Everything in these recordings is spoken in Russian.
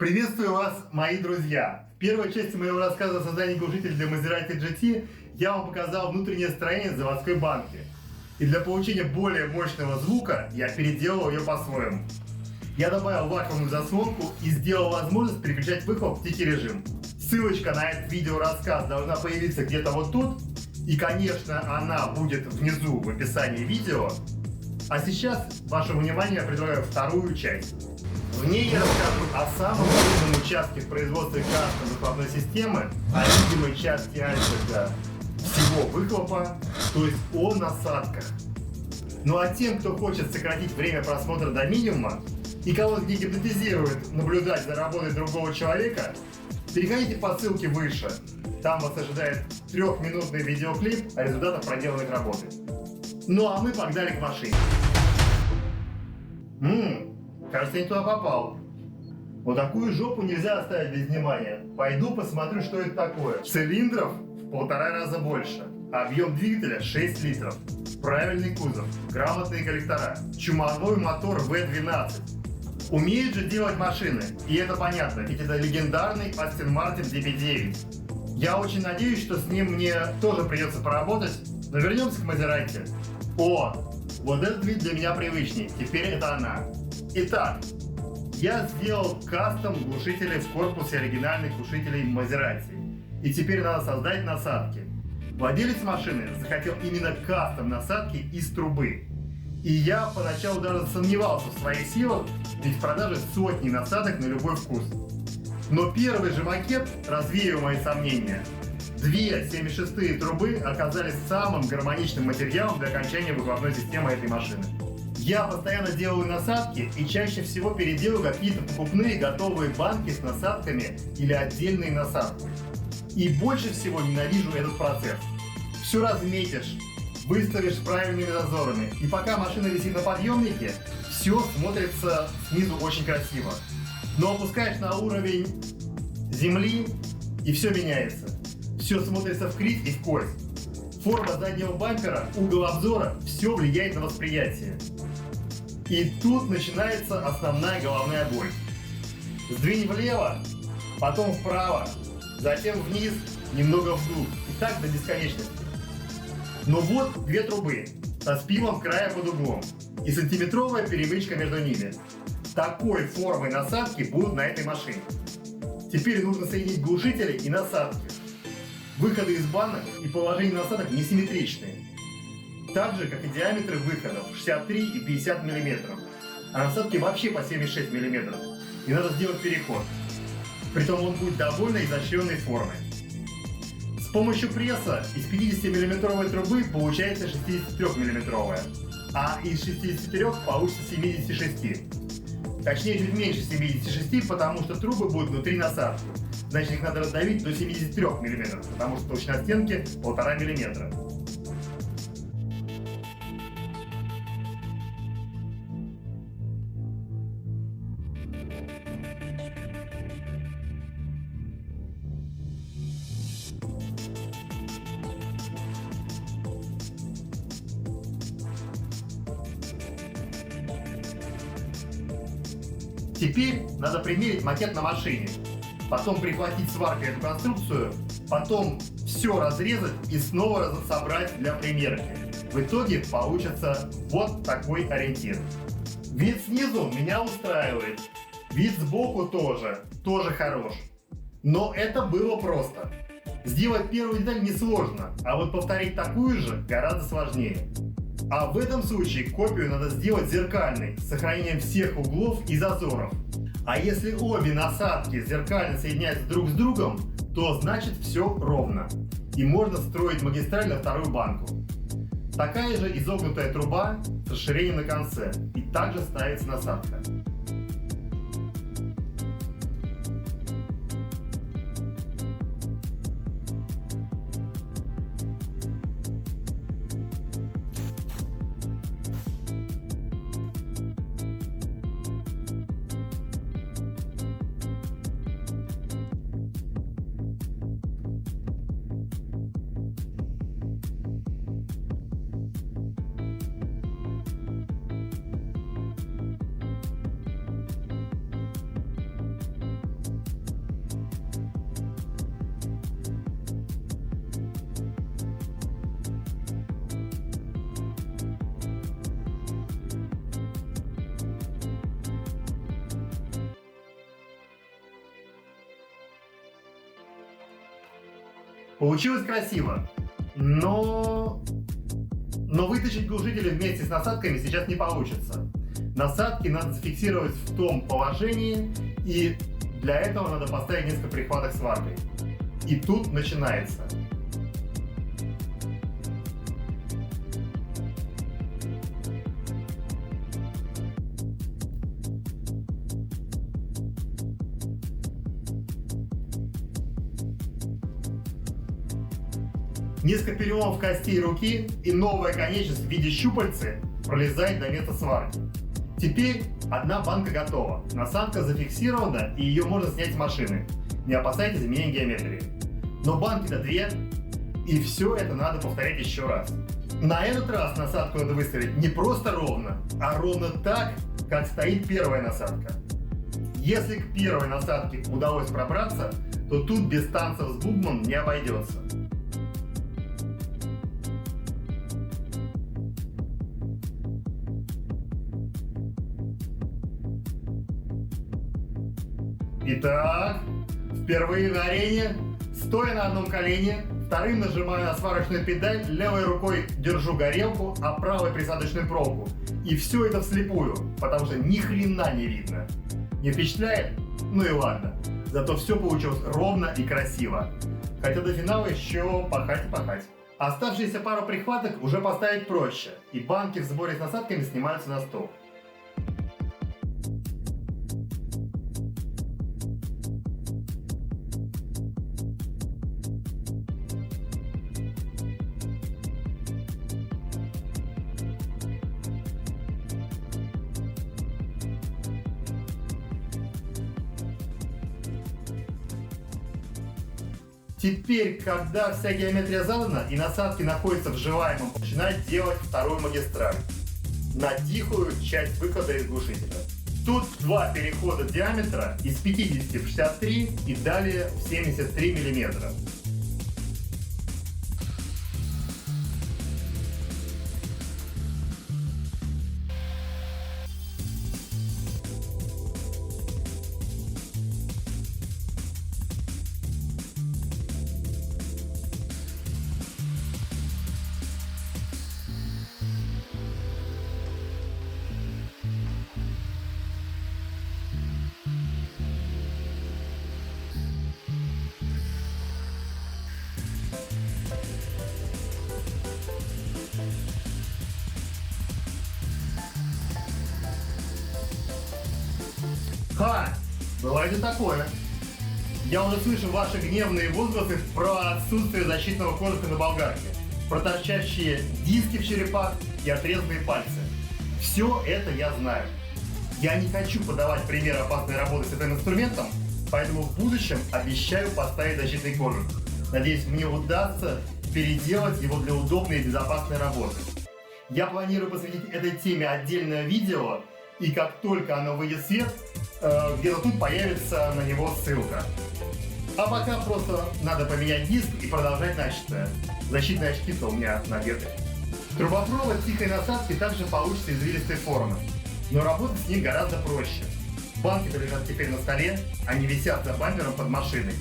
Приветствую вас, мои друзья! В первой части моего рассказа о создании глушителя для Maserati GT я вам показал внутреннее строение заводской банки. И для получения более мощного звука я переделал ее по-своему. Я добавил вакуумную заслонку и сделал возможность переключать выхлоп в тихий режим. Ссылочка на этот видеорассказ должна появиться где-то вот тут. И, конечно, она будет внизу в описании видео. А сейчас вашему вниманию я предлагаю вторую часть. В ней я расскажу о самом трудном участке в производстве кастом выхлопной системы, о видимой части айсберга всего выхлопа, то есть о насадках. Ну а тем, кто хочет сократить время просмотра до минимума и кого не гипнотизирует наблюдать за работой другого человека, переходите по ссылке выше. Там вас ожидает 3-минутный видеоклип о результатах проделанной работы. Ну а мы погнали к машине. Кажется, я не туда попал. Вот такую жопу нельзя оставить без внимания. Пойду посмотрю, что это такое. Цилиндров в 1,5 раза больше. Объем двигателя 6 литров. Правильный кузов. Грамотные коллектора. Чумовой мотор V12. Умеют же делать машины. И это понятно, ведь это легендарный Aston Martin DB9. Я очень надеюсь, что с ним мне тоже придется поработать. Но вернемся к Maserati. О, вот этот вид для меня привычней. Теперь это она. Итак, я сделал кастом глушителей в корпусе оригинальных глушителей Maserati. И теперь надо создать насадки. Владелец машины захотел именно кастом насадки из трубы. И я поначалу даже сомневался в своих силах, ведь в продаже сотни насадок на любой вкус. Но первый же макет развеял мои сомнения. Две 76-е трубы оказались самым гармоничным материалом для окончания выхлопной системы этой машины. Я постоянно делаю насадки и чаще всего переделываю какие-то покупные готовые банки с насадками или отдельные насадки. И больше всего ненавижу этот процесс. Все разметишь, выставишь с правильными зазорами, и пока машина висит на подъемнике, все смотрится снизу очень красиво. Но опускаешь на уровень земли, и все меняется. Все смотрится в кривь и в кость. Форма заднего бампера, угол обзора, все влияет на восприятие. И тут начинается основная головная боль. Сдвинь влево, потом вправо, затем вниз, немного вглубь. И так до бесконечности. Но вот две трубы со спилом края под углом и сантиметровая перемычка между ними. Такой формы насадки будут на этой машине. Теперь нужно соединить глушители и насадки. Выходы из банок и положение насадок несимметричные. Так же, как и диаметры выходов 63 и 50 мм. А насадки вообще по 76 мм. И надо сделать переход. Притом он будет довольно изощренной формы. С помощью пресса из 50-мм трубы получается 63-мм. А из 63 получится 76. Точнее, чуть меньше 76, потому что трубы будут внутри насадки. Значит, их надо раздавить до 73 мм, потому что толщина стенки 1,5 мм. Теперь надо примерить макет на машине, потом прихватить сваркой эту конструкцию, потом все разрезать и снова собрать для примерки. В итоге получится вот такой ориентир. Вид снизу меня устраивает, вид сбоку тоже хорош. Но это было просто. Сделать первую деталь несложно, а вот повторить такую же гораздо сложнее. А в этом случае копию надо сделать зеркальной, с сохранением всех углов и зазоров. А если обе насадки зеркально соединяются друг с другом, то значит все ровно. И можно строить магистраль на вторую банку. Такая же изогнутая труба с расширением на конце. И также ставится насадка. Получилось красиво, но вытащить глушители вместе с насадками сейчас не получится. Насадки надо зафиксировать в том положении, и для этого надо поставить несколько прихваток сваркой. И тут начинается. Несколько переломов костей руки и новая конечность в виде щупальцы пролезает до места сварки. Теперь одна банка готова, насадка зафиксирована и ее можно снять с машины. Не опасайтесь изменения геометрии. Но банки-то две, и все это надо повторять еще раз. На этот раз насадку надо выставить не просто ровно, а ровно так, как стоит первая насадка. Если к первой насадке удалось пробраться, то тут без танцев с бубном не обойдется. Итак, впервые на арене, стоя на одном колене, вторым нажимаю на сварочную педаль, левой рукой держу горелку, а правой присадочную проволоку. И все это вслепую, потому что ни хрена не видно. Не впечатляет? Ну и ладно. Зато все получилось ровно и красиво. Хотя до финала еще пахать и пахать. Оставшиеся пару прихваток уже поставить проще, и банки в сборе с насадками снимаются на стол. Теперь, когда вся геометрия задана и насадки находятся в желаемом, начинать делать вторую магистраль на тихую часть выхода из глушителя. Тут два перехода диаметра из 50 в 63 и далее в 73 мм. Бывает и такое. Я уже слышу ваши гневные возгласы про отсутствие защитного кожуха на болгарке, про торчащие диски в черепах и отрезанные пальцы. Все это я знаю. Я не хочу подавать пример опасной работы с этим инструментом, поэтому в будущем обещаю поставить защитный кожух. Надеюсь, мне удастся переделать его для удобной и безопасной работы. Я планирую посвятить этой теме отдельное видео, и как только оно выйдет в свет, где-то тут появится на него ссылка. А пока просто надо поменять диск и продолжать начатое. Защитные очки-то у меня надеты. Трубопровод тихой насадки также получится извилистой формы, но работать с ним гораздо проще. Банки лежат теперь на столе, они висят за бампером под машиной.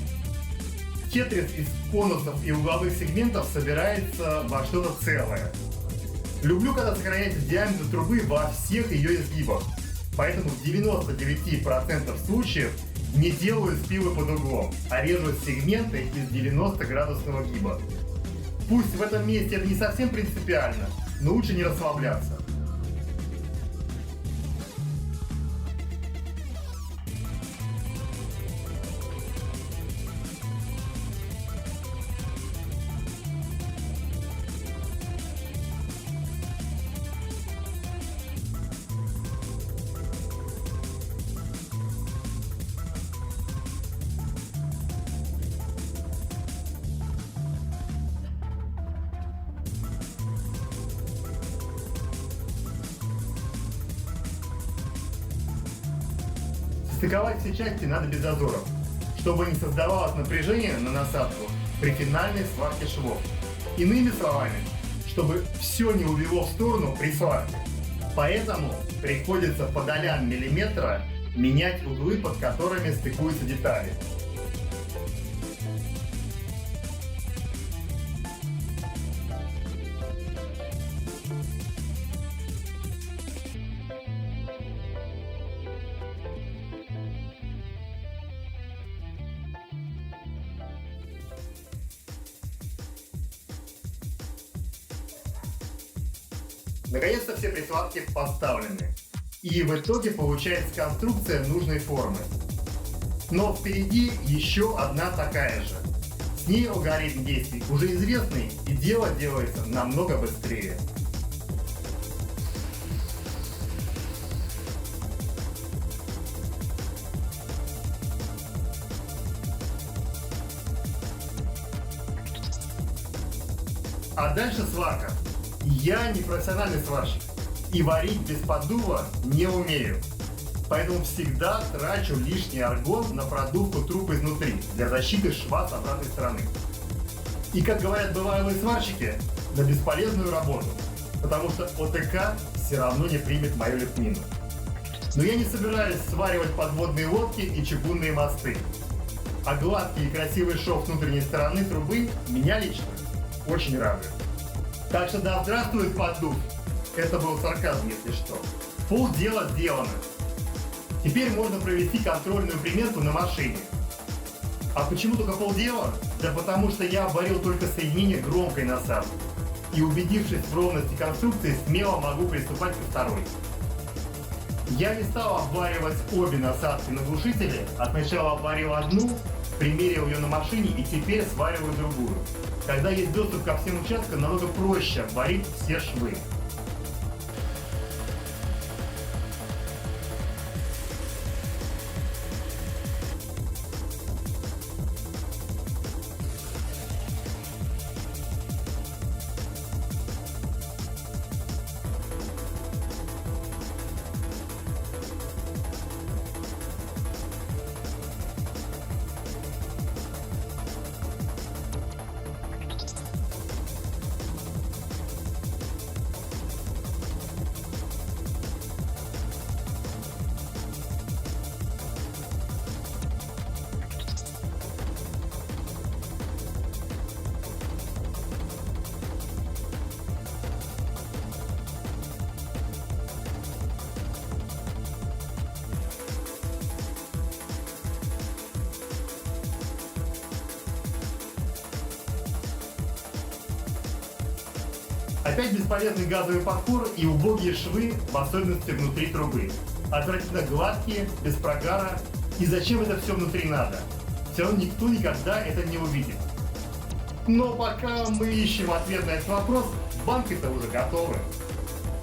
Тетрис из конусов и угловых сегментов собирается во что-то целое. Люблю, когда сохраняется диаметр трубы во всех ее изгибах, поэтому в 99% случаев не делаю спилы под углом, а режу сегменты из 90-градусного гиба. Пусть в этом месте это не совсем принципиально, но лучше не расслабляться. Стыковать все части надо без зазоров, чтобы не создавалось напряжение на насадку при финальной сварке швов. Иными словами, чтобы все не увело в сторону при сварке. Поэтому приходится по долям миллиметра менять углы, под которыми стыкуются детали. Наконец-то все присадки поставлены. И в итоге получается конструкция нужной формы. Но впереди еще одна такая же. С ней алгоритм действий уже известный, и дело делается намного быстрее. А дальше сварка. Я не профессиональный сварщик и варить без поддува не умею. Поэтому всегда трачу лишний аргон на продувку труб изнутри для защиты шва с обратной стороны. И, как говорят бывалые сварщики, на бесполезную работу, потому что ОТК все равно не примет мою лепнину. Но я не собираюсь сваривать подводные лодки и чугунные мосты. А гладкий и красивый шов внутренней стороны трубы меня лично очень радует. Так что да здравствует поддув. Это был сарказм, если что. Полдела сделано. Теперь можно провести контрольную примерку на машине. А почему только полдела? Да потому что я обварил только соединение громкой насадки. И убедившись в ровности конструкции, смело могу приступать ко второй. Я не стал обваривать обе насадки на глушителе, а сначала обварил одну, примерил ее на машине и теперь свариваю другую. Когда есть доступ ко всем участкам, намного проще обварить все швы. Опять бесполезный газовый подпор и убогие швы, в особенности внутри трубы. Отвратительно гладкие, без прогара. И зачем это все внутри надо? Все равно никто никогда это не увидит. Но пока мы ищем ответ на этот вопрос, банки-то уже готовы.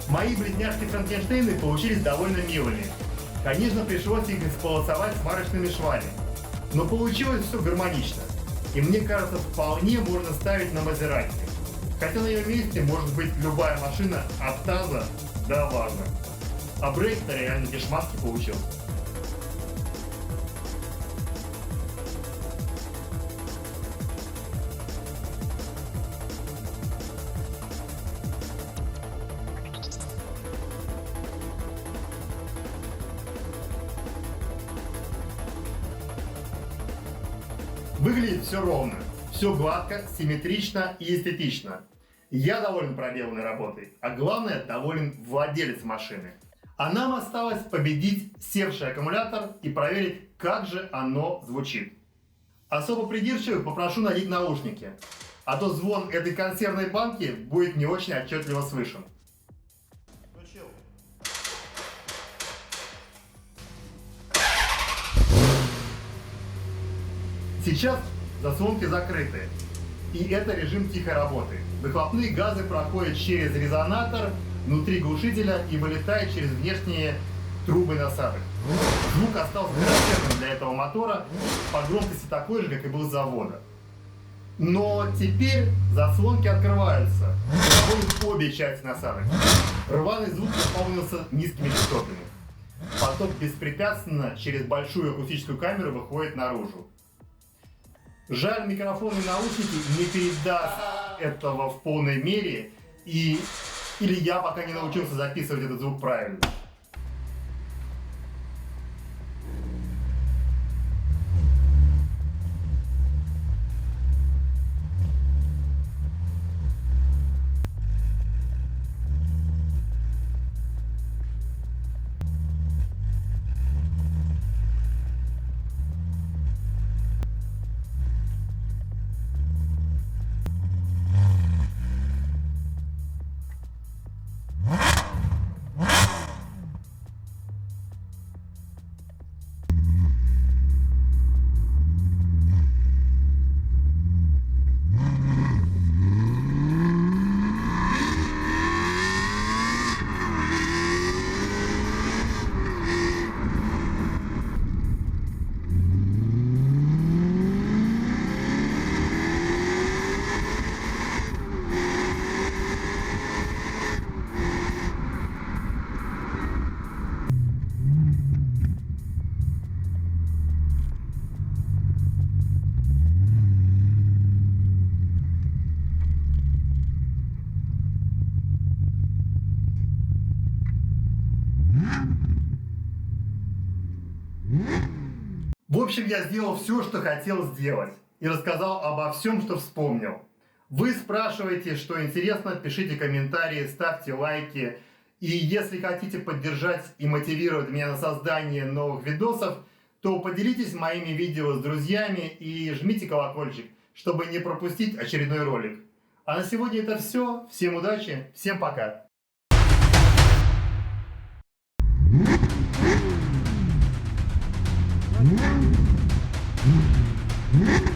Мои близняшки Франкенштейны получились довольно милыми. Конечно, пришлось их исполосовать сварочными швами. Но получилось все гармонично. И мне кажется, вполне можно ставить на Мазерати. Хотя на ее месте может быть любая машина от таза до ваза. А брейк-то реально дешманский получился. Выглядит все ровно, все гладко, симметрично и эстетично. Я доволен проделанной работой, а главное, доволен владелец машины. А нам осталось победить севший аккумулятор и проверить, как же оно звучит. Особо придирчивых попрошу надеть наушники, а то звон этой консервной банки будет не очень отчетливо слышен. Сейчас заслонки закрыты, и это режим тихой работы. Выхлопные газы проходят через резонатор внутри глушителя и вылетают через внешние трубы насадок. Звук остался характерным для этого мотора, по громкости такой же, как и был с завода. Но теперь заслонки открываются, проходят обе части насадок. Рваный звук наполнился низкими частотами. Поток беспрепятственно через большую акустическую камеру выходит наружу. Жаль, микрофон и наушники не передаст этого в полной мере, или я пока не научился записывать этот звук правильно. общем, я сделал все, что хотел сделать. И рассказал обо всем, что вспомнил. Вы спрашиваете, что интересно, пишите комментарии, ставьте лайки. И если хотите поддержать и мотивировать меня на создание новых видосов, то поделитесь моими видео с друзьями и жмите колокольчик, чтобы не пропустить очередной ролик. А на сегодня это все. Всем удачи, всем пока. Mm-hmm.